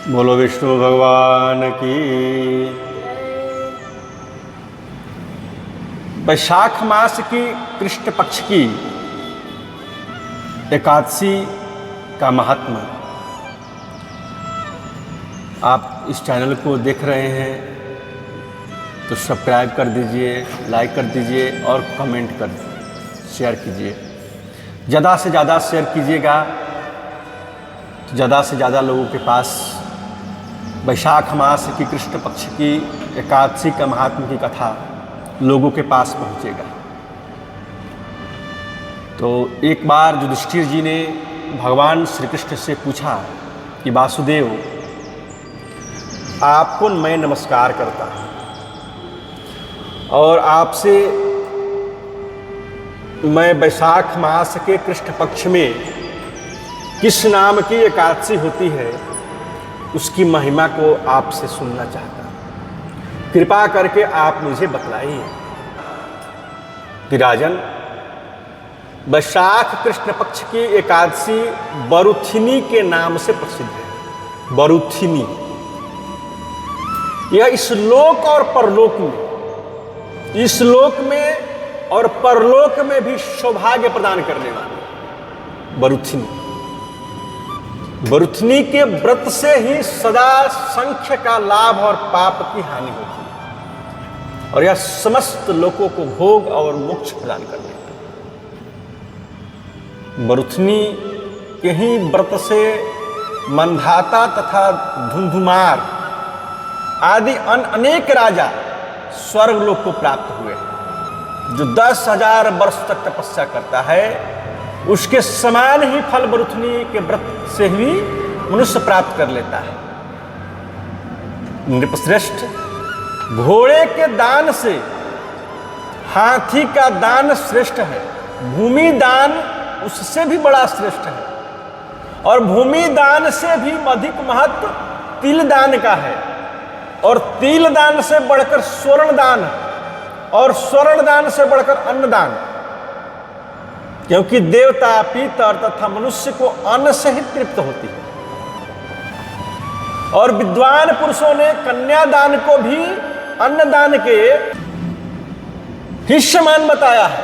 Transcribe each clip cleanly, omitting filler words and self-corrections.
बोलो विष्णु भगवान की। वैशाख मास की कृष्ण पक्ष की एकादशी का महात्मा आप इस चैनल को देख रहे हैं तो सब्सक्राइब कर दीजिए, लाइक कर दीजिए और कमेंट कर शेयर कीजिए। ज़्यादा से ज़्यादा शेयर कीजिएगा तो ज़्यादा से ज़्यादा लोगों के पास वैशाख मास की कृष्ण पक्ष की एकादशी का महात्मा की कथा लोगों के पास पहुंचेगा। तो एक बार युधिष्ठिर जी ने भगवान श्री कृष्ण से पूछा कि वासुदेव, आपको मैं नमस्कार करता हूँ और आपसे मैं वैशाख मास के कृष्ण पक्ष में किस नाम की एकादशी होती है उसकी महिमा को आपसे सुनना चाहता हूँ। कृपा करके आप मुझे बतलाइए। कि राजन, वैशाख कृष्ण पक्ष की एकादशी बरुथिनी के नाम से प्रसिद्ध है। बरुथिनी यह इस लोक और परलोक में, इस लोक में और परलोक में भी सौभाग्य प्रदान करने वाली बरुथिनी। बरुथिनी के व्रत से ही सदा संख्य का लाभ और पाप की हानि होती है और यह समस्त लोगों को भोग और मोक्ष प्रदान कर देता है। बरुथिनी के ही व्रत से मंधाता तथा धुंधुमार आदि अनेक राजा स्वर्ग लोक को प्राप्त हुए। जो 10,000 वर्ष तक तपस्या करता है उसके समान ही फल बरुथिनी के व्रत से ही मनुष्य प्राप्त कर लेता है। नृपश्रेष्ठ, घोड़े के दान से हाथी का दान श्रेष्ठ है। भूमि दान उससे भी बड़ा श्रेष्ठ है और भूमि दान से भी अधिक महत्व तिल दान का है और तिल दान से बढ़कर स्वर्ण दान और स्वर्ण दान से बढ़कर अन्न दान, क्योंकि देवता, पितर तथा मनुष्य को अन्न से ही तृप्त होती है। और विद्वान पुरुषों ने कन्यादान को भी अन्नदान के ही समान बताया है।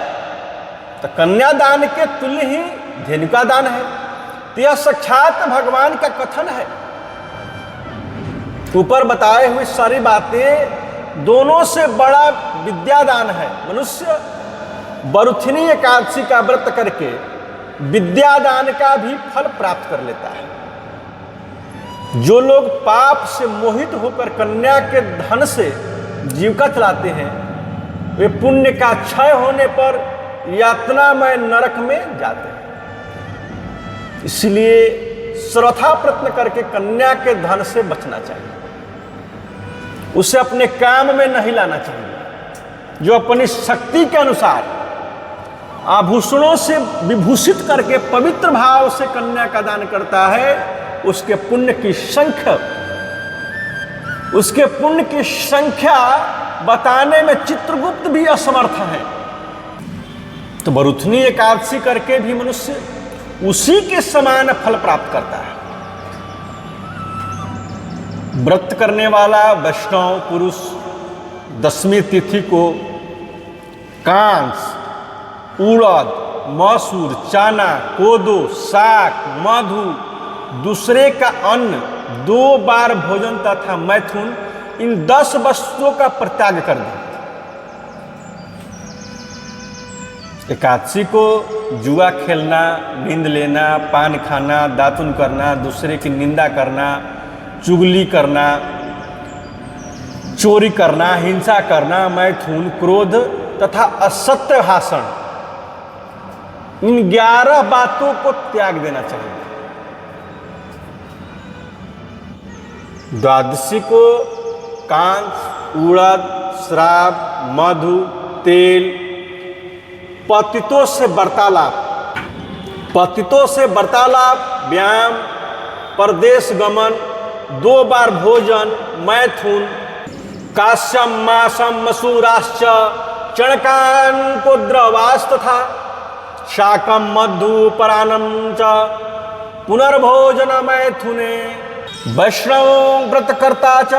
तो कन्यादान के तुल्य ही धेनुका दान है। तो यह साक्षात भगवान का कथन है। ऊपर बताए हुए सारी बातें दोनों से बड़ा विद्यादान है। मनुष्य बरुथिनी एकादशी का व्रत करके विद्यादान का भी फल प्राप्त कर लेता है। जो लोग पाप से मोहित होकर कन्या के धन से जीविका चलाते हैं वे पुण्य का क्षय होने पर यातनामय नरक में जाते हैं। इसलिए सर्वथा प्रयत्न करके कन्या के धन से बचना चाहिए। उसे अपने काम में नहीं लाना चाहिए। जो अपनी शक्ति के अनुसार आभूषणों से विभूषित करके पवित्र भाव से कन्या का दान करता है उसके पुण्य की संख्या बताने में चित्रगुप्त भी असमर्थ है। तो बरुथिनी एकादशी करके भी मनुष्य उसी के समान फल प्राप्त करता है। व्रत करने वाला वैष्णव पुरुष दशमी तिथि को कांस, उड़द, मसूर, चना, कोदो, साग, मधु, दूसरे का अन्न, 2 बार भोजन तथा मैथुन, इन 10 वस्तुओं का परित्याग कर दे। एकादशी को जुआ खेलना, नींद लेना, पान खाना, दातुन करना, दूसरे की निंदा करना, चुगली करना, चोरी करना, हिंसा करना, मैथुन, क्रोध तथा असत्य भाषण, इन 11 बातों को त्याग देना चाहिए। द्वादशी को कांस, उड़द, श्राव, मधु, तेल, पतितों से वार्तालाप, व्यायाम, परदेश गमन, 2 बार भोजन, मैथुन, काश्यम, मासम, मसूराश्च, चणकान को द्रवास तथा शाकम, मधु, परानम च पुनर्भोजन मैथुने वैष्णव व्रत कर्ता च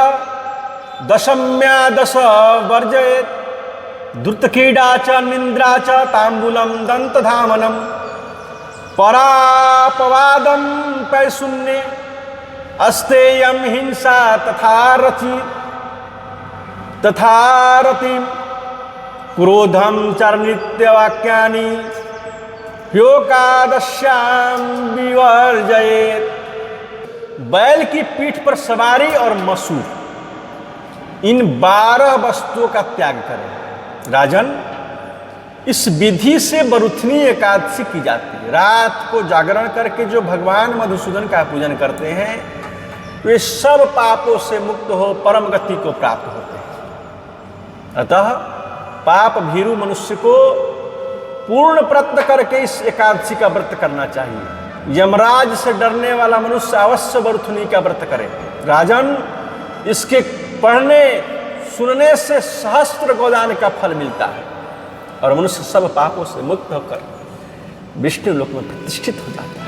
दशम्या दश वर्जयेत् द्रुतक्रीडा च निन्द्रा च ताम्बूलम दंतधामनम परापवादम पैशून्ये अस्तेयम हिंसा तथा रतिम क्रोधम चरनित्यवाक्यानि ह्योकादश्याम विवर्जयेत्। बैल की पीठ पर सवारी और मसूर, इन 12 वस्तुओं का त्याग करें। राजन, इस विधि से बरुथनी एकादशी की जाती है। रात को जागरण करके जो भगवान मधुसूदन का पूजन करते हैं वे सब पापों से मुक्त हो परम गति को प्राप्त होते हैं। अतः पाप भीरु मनुष्य को पूर्ण प्रयत्न करके इस एकादशी का व्रत करना चाहिए। यमराज से डरने वाला मनुष्य अवश्य बरुथनी का व्रत करे। राजन, इसके पढ़ने सुनने से सहस्त्र गोदान का फल मिलता है और मनुष्य सब पापों से मुक्त होकर विष्णु लोक में प्रतिष्ठित हो जाता है।